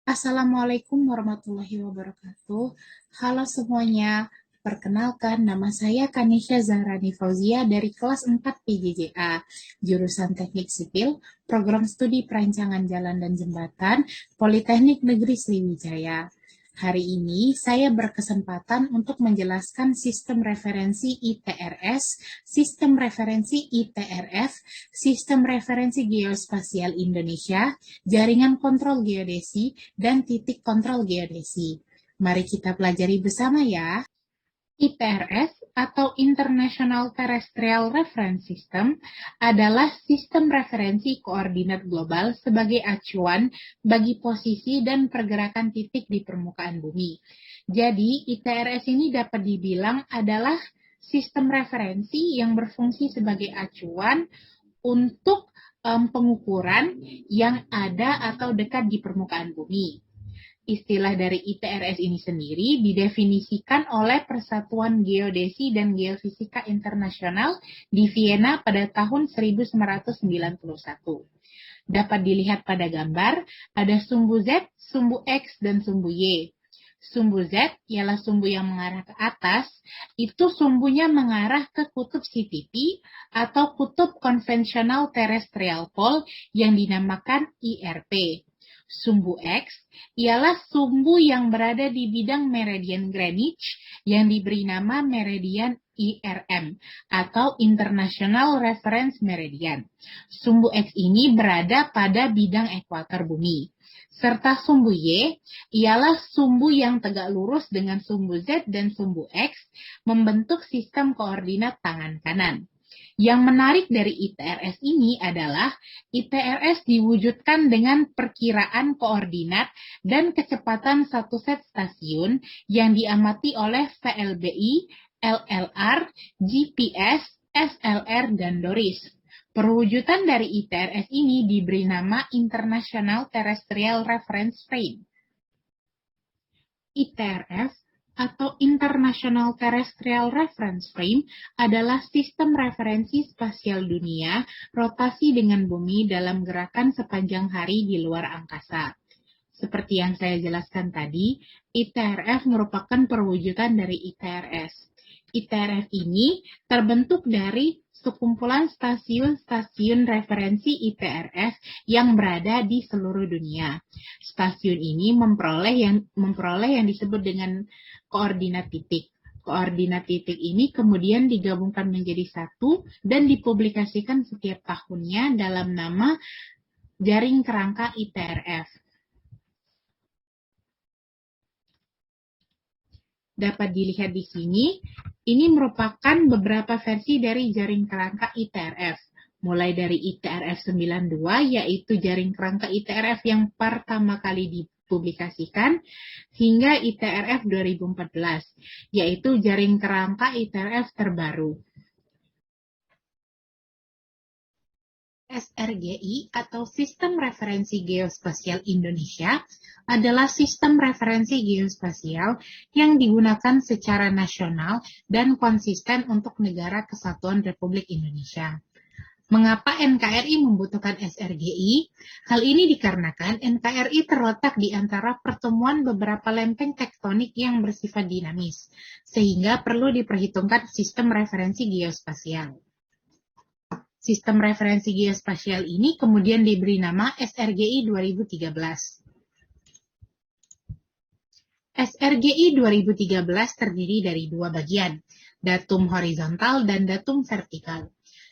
Assalamualaikum warahmatullahi wabarakatuh. Halo semuanya, perkenalkan nama saya Kanisha Zahrani Fauzia dari kelas 4 PJJA, jurusan Teknik Sipil, Program Studi Perancangan Jalan dan Jembatan, Politeknik Negeri Sriwijaya. Hari ini saya berkesempatan untuk menjelaskan sistem referensi ITRS, sistem referensi ITRF, sistem referensi geospasial Indonesia, jaringan kontrol geodesi, dan titik kontrol geodesi. Mari kita pelajari bersama ya. ITRS atau International Terrestrial Reference System adalah sistem referensi koordinat global sebagai acuan bagi posisi dan pergerakan titik di permukaan bumi. Jadi, ITRS ini dapat dibilang adalah sistem referensi yang berfungsi sebagai acuan untuk pengukuran yang ada atau dekat di permukaan bumi. Istilah dari ITRS ini sendiri didefinisikan oleh Persatuan Geodesi dan Geofisika Internasional di Vienna pada tahun 1991. Dapat dilihat pada gambar, ada sumbu Z, sumbu X, dan sumbu Y. Sumbu Z ialah sumbu yang mengarah ke atas, itu sumbunya mengarah ke kutub CTP atau kutub konvensional terrestrial pole yang dinamakan IRP. Sumbu X ialah sumbu yang berada di bidang meridian Greenwich yang diberi nama meridian IRM atau International Reference Meridian. Sumbu X ini berada pada bidang ekuator bumi. Serta sumbu Y ialah sumbu yang tegak lurus dengan sumbu Z dan sumbu X membentuk sistem koordinat tangan kanan. Yang menarik dari ITRS ini adalah ITRS diwujudkan dengan perkiraan koordinat dan kecepatan satu set stasiun yang diamati oleh VLBI, LLR, GPS, SLR, dan DORIS. Perwujudan dari ITRS ini diberi nama International Terrestrial Reference Frame. ITRF atau International Terrestrial Reference Frame adalah sistem referensi spasial dunia rotasi dengan bumi dalam gerakan sepanjang hari di luar angkasa. Seperti yang saya jelaskan tadi, ITRF merupakan perwujudan dari ITRS. ITRF ini terbentuk dari sekumpulan stasiun-stasiun referensi ITRF yang berada di seluruh dunia. Stasiun ini memperoleh yang disebut dengan koordinat titik. Koordinat titik ini kemudian digabungkan menjadi satu dan dipublikasikan setiap tahunnya dalam nama jaring kerangka ITRF. Dapat dilihat di sini, ini merupakan beberapa versi dari jaring kerangka ITRF. Mulai dari ITRF 92, yaitu jaring kerangka ITRF yang pertama kali dipublikasikan, hingga ITRF 2014, yaitu jaring kerangka ITRF terbaru. SRGI atau Sistem Referensi Geospasial Indonesia adalah sistem referensi geospasial yang digunakan secara nasional dan konsisten untuk Negara Kesatuan Republik Indonesia. Mengapa NKRI membutuhkan SRGI? Hal ini dikarenakan NKRI terletak di antara pertemuan beberapa lempeng tektonik yang bersifat dinamis, sehingga perlu diperhitungkan sistem referensi geospasial. Sistem referensi geospasial ini kemudian diberi nama SRGI 2013. SRGI 2013 terdiri dari dua bagian, datum horizontal dan datum vertikal.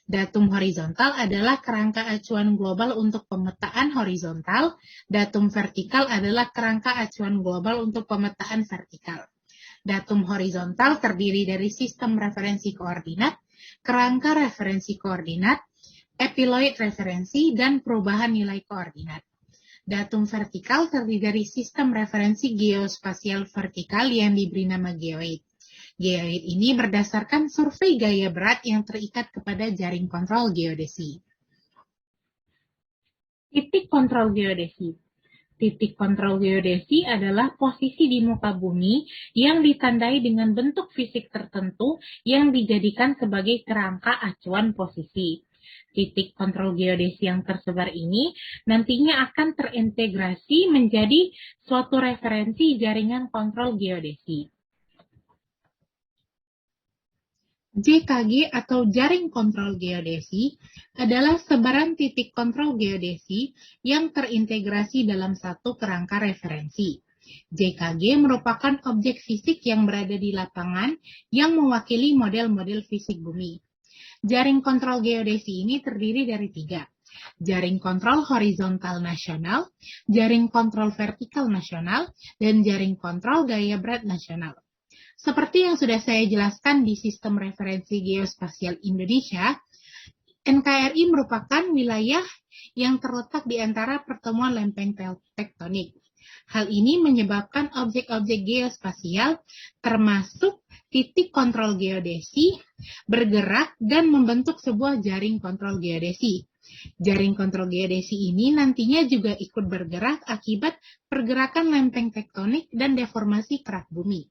Datum horizontal adalah kerangka acuan global untuk pemetaan horizontal, datum vertikal adalah kerangka acuan global untuk pemetaan vertikal. Datum horizontal terdiri dari sistem referensi koordinat, kerangka referensi koordinat, epiloid referensi, dan perubahan nilai koordinat. Datum vertikal terdiri dari sistem referensi geospasial vertikal yang diberi nama geoid. Geoid ini berdasarkan survei gaya berat yang terikat kepada jaring kontrol geodesi. Titik kontrol geodesi. Titik kontrol geodesi adalah posisi di muka bumi yang ditandai dengan bentuk fisik tertentu yang dijadikan sebagai kerangka acuan posisi. Titik kontrol geodesi yang tersebar ini nantinya akan terintegrasi menjadi suatu referensi jaringan kontrol geodesi. JKG atau Jaring Kontrol Geodesi adalah sebaran titik kontrol geodesi yang terintegrasi dalam satu kerangka referensi. JKG merupakan objek fisik yang berada di lapangan yang mewakili model-model fisik bumi. Jaring kontrol geodesi ini terdiri dari 3. Jaring kontrol horizontal nasional, jaring kontrol vertikal nasional, dan jaring kontrol gaya berat nasional. Seperti yang sudah saya jelaskan di Sistem Referensi Geospasial Indonesia, NKRI merupakan wilayah yang terletak di antara pertemuan lempeng tektonik. Hal ini menyebabkan objek-objek geospasial, termasuk titik kontrol geodesi, bergerak dan membentuk sebuah jaring kontrol geodesi. Jaring kontrol geodesi ini nantinya juga ikut bergerak akibat pergerakan lempeng tektonik dan deformasi kerak bumi.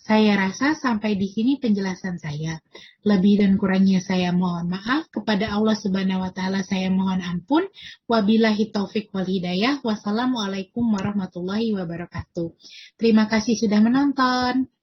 Saya rasa sampai di sini penjelasan saya. Lebih dan kurangnya saya mohon maaf. Kepada Allah Subhanahu wa Ta'ala saya mohon ampun. Wabillahi taufik wal hidayah. Wassalamualaikum warahmatullahi wabarakatuh. Terima kasih sudah menonton.